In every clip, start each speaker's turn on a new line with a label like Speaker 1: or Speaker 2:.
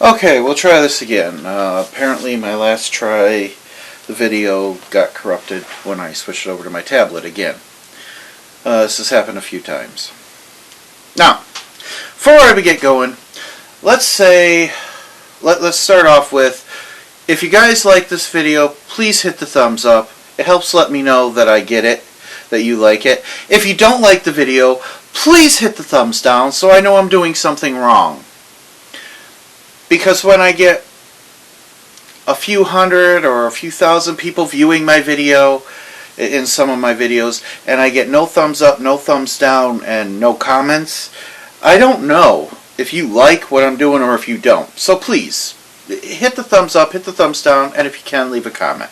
Speaker 1: Okay, we'll try this again. Apparently my last try, the video got corrupted when I switched it over to my tablet again. This has happened a few times. Now, before I get going, let's start off with, if you guys like this video, please hit the thumbs up. It helps let me know that I get it, that you like it. If you don't like the video, please hit the thumbs down so I know I'm doing something wrong. Because when I get a few hundred or a few thousand people viewing my video, in some of my videos, and I get no thumbs up, no thumbs down, and no comments, I don't know if you like what I'm doing or if you don't. So please, hit the thumbs up, hit the thumbs down, and if you can, leave a comment.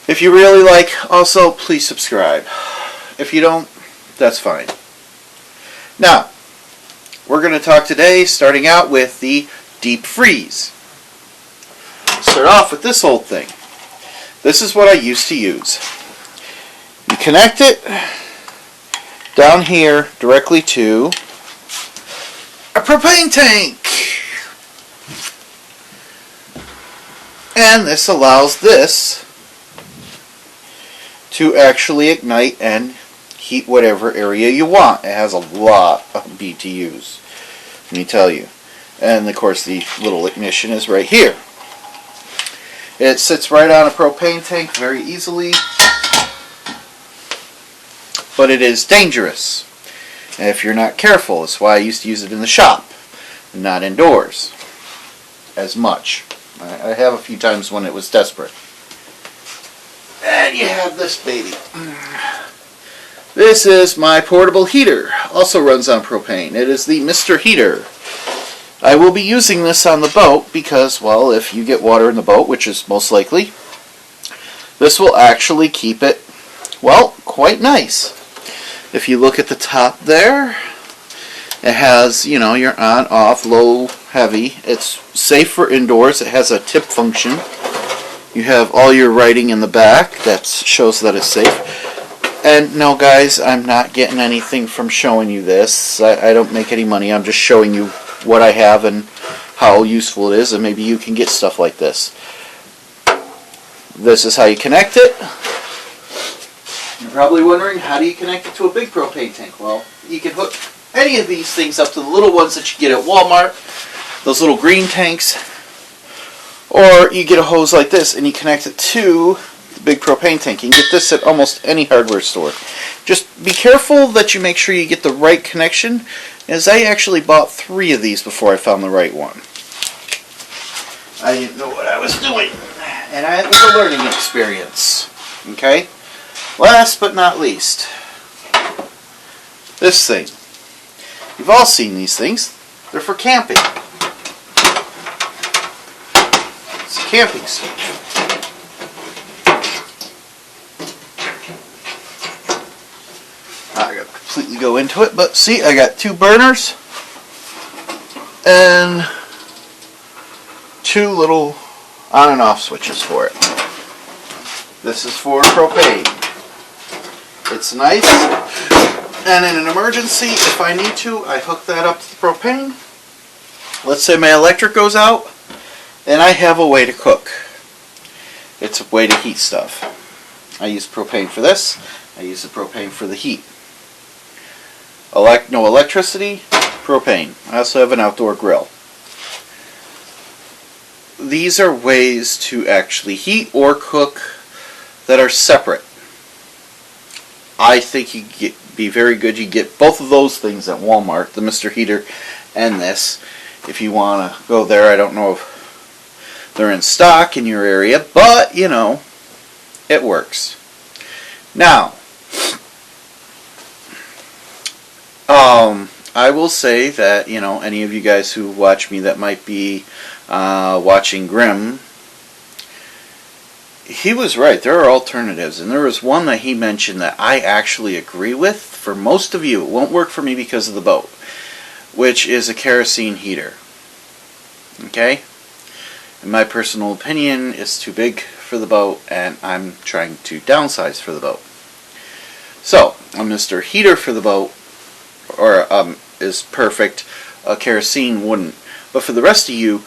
Speaker 1: If you really like, also, please subscribe. If you don't, that's fine. Now, we're going to talk today, starting out with the deep freeze. Start off with this old thing. This is what I used to use. You connect it down here directly to a propane tank. And this allows this to actually ignite and heat whatever area you want. It has a lot of BTUs, let me tell you. And of course the little ignition is right here. It sits right on a propane tank very easily, but it is dangerous if you're not careful. That's why I used to use it in the shop, not indoors as much. I have a few times when it was desperate. And you have this baby. This is my portable heater. Also runs on propane. It is the Mr. Heater. I will be using this on the boat because, well, if you get water in the boat, which is most likely, this will actually keep it, well, quite nice. If you look at the top there, it has, you know, your on, off, low, heavy. It's safe for indoors. It has a tip function. You have all your writing in the back. That shows that it's safe. And no, guys, I'm not getting anything from showing you this. I don't make any money. I'm just showing you what I have and how useful it is, and maybe you can get stuff like this. This is how you connect it. You're probably wondering, how do you connect it to a big propane tank? Well, you can hook any of these things up to the little ones that you get at Walmart, those little green tanks, or you get a hose like this and you connect it to the big propane tank. You can get this at almost any hardware store. Just be careful that you make sure you get the right connection, as I actually bought 3 of these before I found the right one. I didn't know what I was doing, and it was a learning experience. Okay? Last but not least, this thing. You've all seen these things. They're for camping. It's a camping stove. I gotta completely go into it, but see, I got 2 burners and 2 little on and off switches for it. This is for propane. It's nice, and in an emergency, if I need to, I hook that up to the propane. Let's say my electric goes out, and I have a way to cook. It's a way to heat stuff. I use propane for this. I use the propane for the heat. No electricity, propane. I also have an outdoor grill. These are ways to actually heat or cook that are separate. I think be very good. You get both of those things at Walmart, the Mr. Heater and this. If you want to go there, I don't know if they're in stock in your area, but, you know, it works. Now, I will say that, you know, any of you guys who watch me that might be watching Grimm, he was right. There are alternatives, and there was one that he mentioned that I actually agree with. For most of you, it won't work for me because of the boat, which is a kerosene heater. Okay? In my personal opinion, it's too big for the boat, and I'm trying to downsize for the boat. So, a Mr. Heater for the boat is perfect. A kerosene wouldn't. But for the rest of you,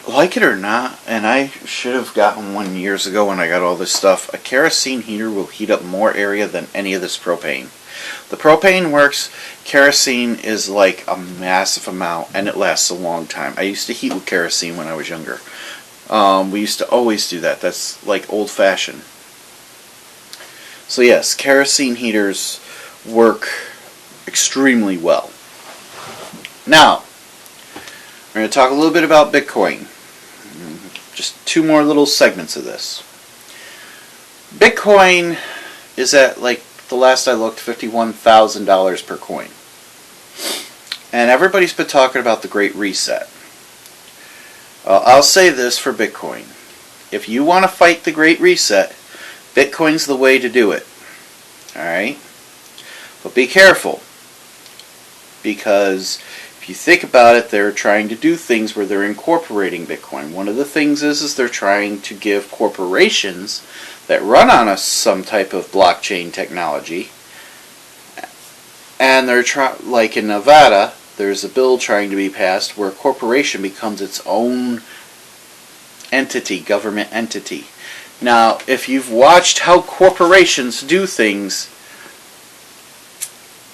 Speaker 1: like it or not, and I should have gotten one years ago when I got all this stuff, a kerosene heater will heat up more area than any of this propane. The propane works, kerosene is like a massive amount, and it lasts a long time. I used to heat with kerosene when I was younger. We used to always do that. That's like old-fashioned. So yes, kerosene heaters work extremely well. Now, we're going to talk a little bit about Bitcoin. Just two more little segments of this. Bitcoin is at, like, the last I looked, $51,000 per coin. And everybody's been talking about the Great Reset. I'll say this for Bitcoin. If you want to fight the Great Reset, Bitcoin's the way to do it. Alright? But be careful. Because if you think about it, they're trying to do things where they're incorporating Bitcoin. One of the things is they're trying to give corporations that run on some type of blockchain technology, and they're like in Nevada, there's a bill trying to be passed where a corporation becomes its own entity, government entity. Now, if you've watched how corporations do things,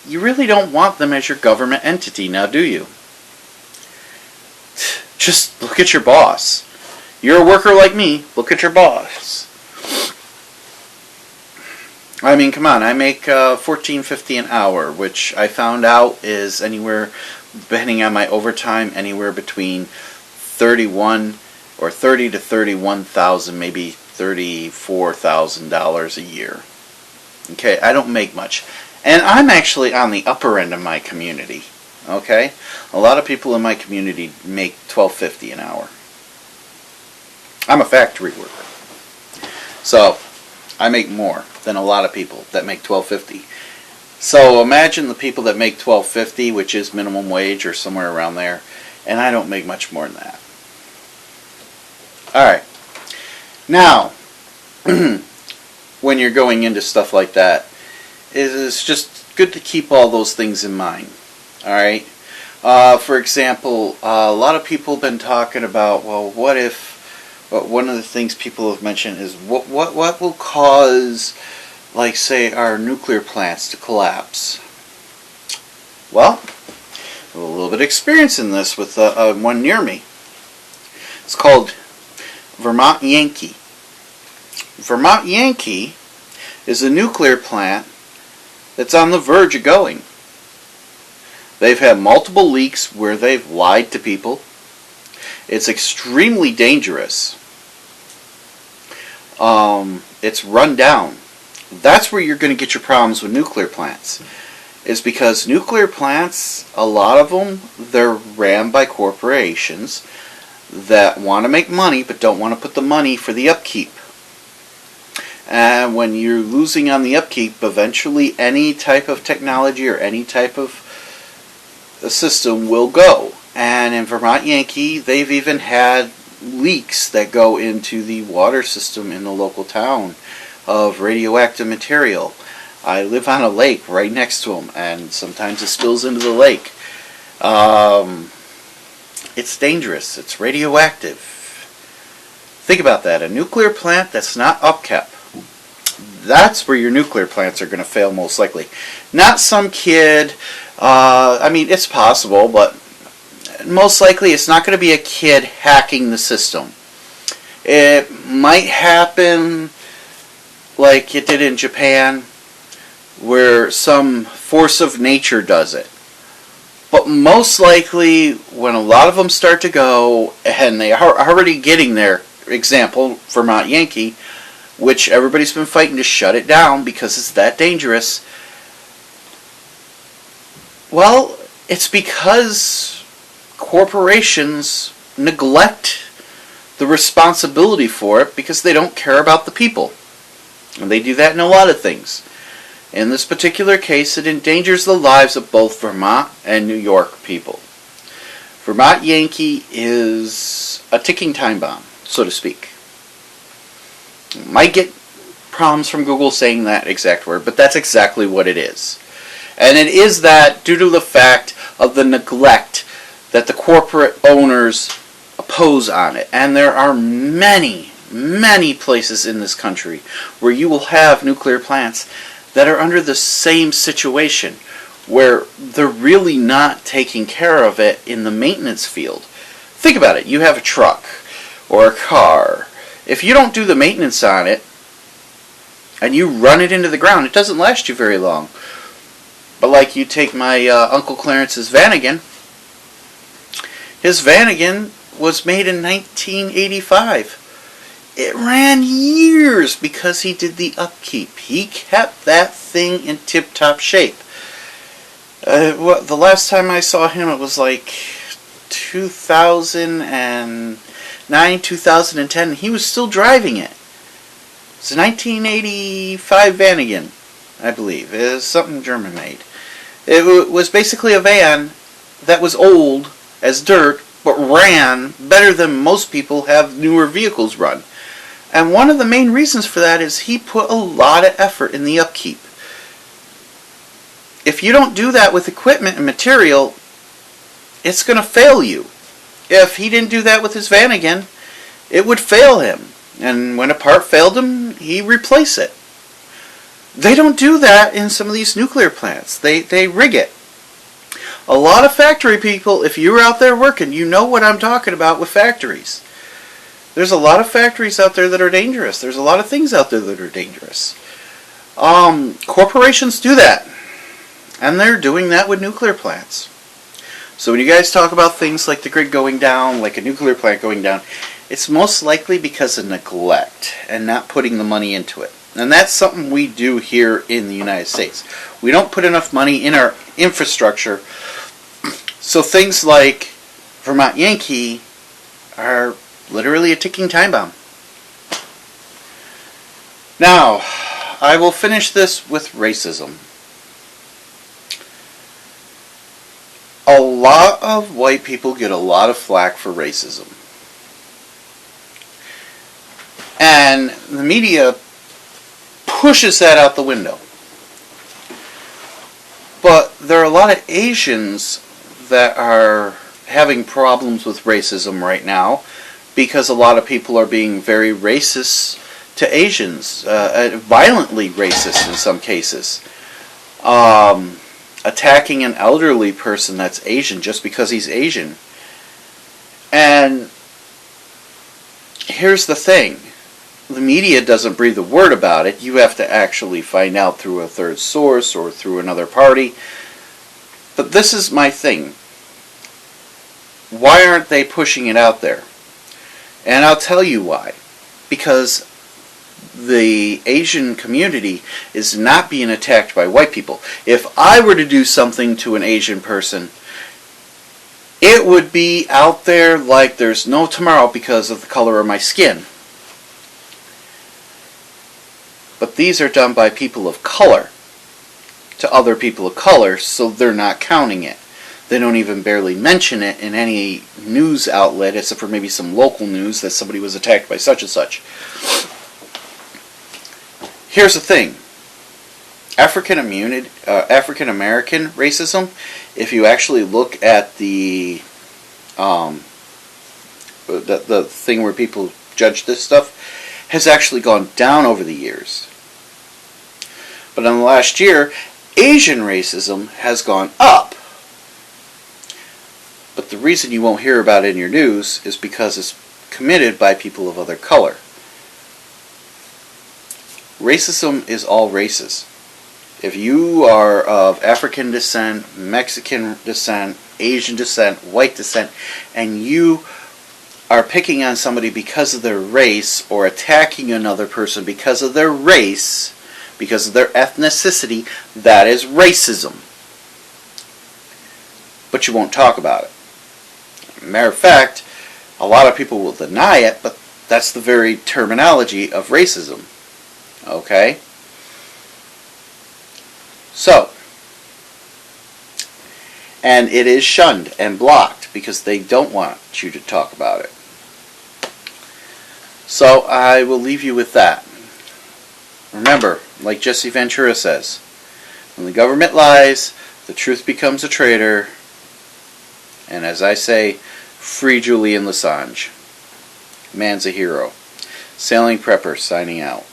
Speaker 1: you really don't want them as your government entity, now do you? Just look at your boss. You're a worker like me, look at your boss. I mean, come on, I make $14.50 an hour, which I found out is anywhere, depending on my overtime, anywhere between $30,000 to $31,000, maybe $34,000 a year. Okay, I don't make much. And I'm actually on the upper end of my community. Okay? A lot of people in my community make $12.50 an hour. I'm a factory worker. So, I make more than a lot of people that make $12.50. So imagine the people that make $12.50, which is minimum wage or somewhere around there, and I don't make much more than that. Alright. Now, when you're going into stuff like that, it's just good to keep all those things in mind. Alright? For example, a lot of people have been talking about, well, what if, one of the things people have mentioned is what will cause, like, say, our nuclear plants to collapse? Well, I have a little bit of experience in this with one near me. It's called Vermont Yankee. Vermont Yankee is a nuclear plant that's on the verge of going. They've had multiple leaks where they've lied to people. It's extremely dangerous. It's run down. That's where you're going to get your problems with nuclear plants. Is because nuclear plants, a lot of them, they're ran by corporations that want to make money but don't want to put the money for the upkeep. And when you're losing on the upkeep, eventually any type of technology or any type of a system will go. And in Vermont Yankee, they've even had leaks that go into the water system in the local town of radioactive material. I live on a lake right next to them, and sometimes it spills into the lake. It's dangerous. It's radioactive. Think about that. A nuclear plant that's not upkept. That's where your nuclear plants are going to fail most likely. Not some kid. I mean, it's possible, but most likely it's not going to be a kid hacking the system. It might happen like it did in Japan, where some force of nature does it. But most likely, when a lot of them start to go, and they are already getting there, example, Vermont Yankee, which everybody's been fighting to shut it down because it's that dangerous. Well, it's because corporations neglect the responsibility for it because they don't care about the people. And they do that in a lot of things. In this particular case, it endangers the lives of both Vermont and New York people. Vermont Yankee is a ticking time bomb, so to speak. Might get problems from Google saying that exact word, but that's exactly what it is. And it is that due to the fact of the neglect that the corporate owners oppose on it. And there are many, many places in this country where you will have nuclear plants that are under the same situation, where they're really not taking care of it in the maintenance field. Think about it. You have a truck or a car. If you don't do the maintenance on it and you run it into the ground, it doesn't last you very long. But like you take my Uncle Clarence's Vanagon. His Vanagon was made in 1985. It ran years because he did the upkeep. He kept that thing in tip-top shape. The last time I saw him, it was like 2009, 2010. He was still driving it. It's a 1985 Vanagon, I believe. It was something German made. It was basically a van that was old as dirt, but ran better than most people have newer vehicles run. And one of the main reasons for that is he put a lot of effort in the upkeep. If you don't do that with equipment and material, it's going to fail you. If he didn't do that with his Vanagon, it would fail him. And when a part failed him, he replaced it. They don't do that in some of these nuclear plants. They rig it. A lot of factory people, if you're out there working, you know what I'm talking about with factories. There's a lot of factories out there that are dangerous. There's a lot of things out there that are dangerous. Corporations do that. And they're doing that with nuclear plants. So when you guys talk about things like the grid going down, like a nuclear plant going down, it's most likely because of neglect and not putting the money into it. And that's something we do here in the United States. We don't put enough money in our infrastructure. So things like Vermont Yankee are literally a ticking time bomb. Now, I will finish this with racism. A lot of white people get a lot of flack for racism. And the media pushes that out the window. But there are a lot of Asians that are having problems with racism right now because a lot of people are being very racist to Asians, violently racist in some cases. Attacking an elderly person that's Asian just because he's Asian. And here's the thing. The media doesn't breathe a word about it. You have to actually find out through a third source or through another party. But this is my thing. Why aren't they pushing it out there? And I'll tell you why. Because the Asian community is not being attacked by white people. If I were to do something to an Asian person, it would be out there like there's no tomorrow because of the color of my skin. But these are done by people of color to other people of color, so they're not counting it. They don't even barely mention it in any news outlet, except for maybe some local news that somebody was attacked by such and such. Here's the thing. African American racism, if you actually look at the thing where people judge this stuff, has actually gone down over the years. But in the last year, Asian racism has gone up. But the reason you won't hear about it in your news is because it's committed by people of other color. Racism is all races. If you are of African descent, Mexican descent, Asian descent, white descent, and you are picking on somebody because of their race or attacking another person because of their race, because of their ethnicity, that is racism. But you won't talk about it. Matter of fact, a lot of people will deny it, but that's the very terminology of racism. Okay? So, and it is shunned and blocked because they don't want you to talk about it. So I will leave you with that. Remember, like Jesse Ventura says, when the government lies, the truth becomes a traitor, And as I say, free Julian Assange. Man's a hero. Sailing Prepper signing out.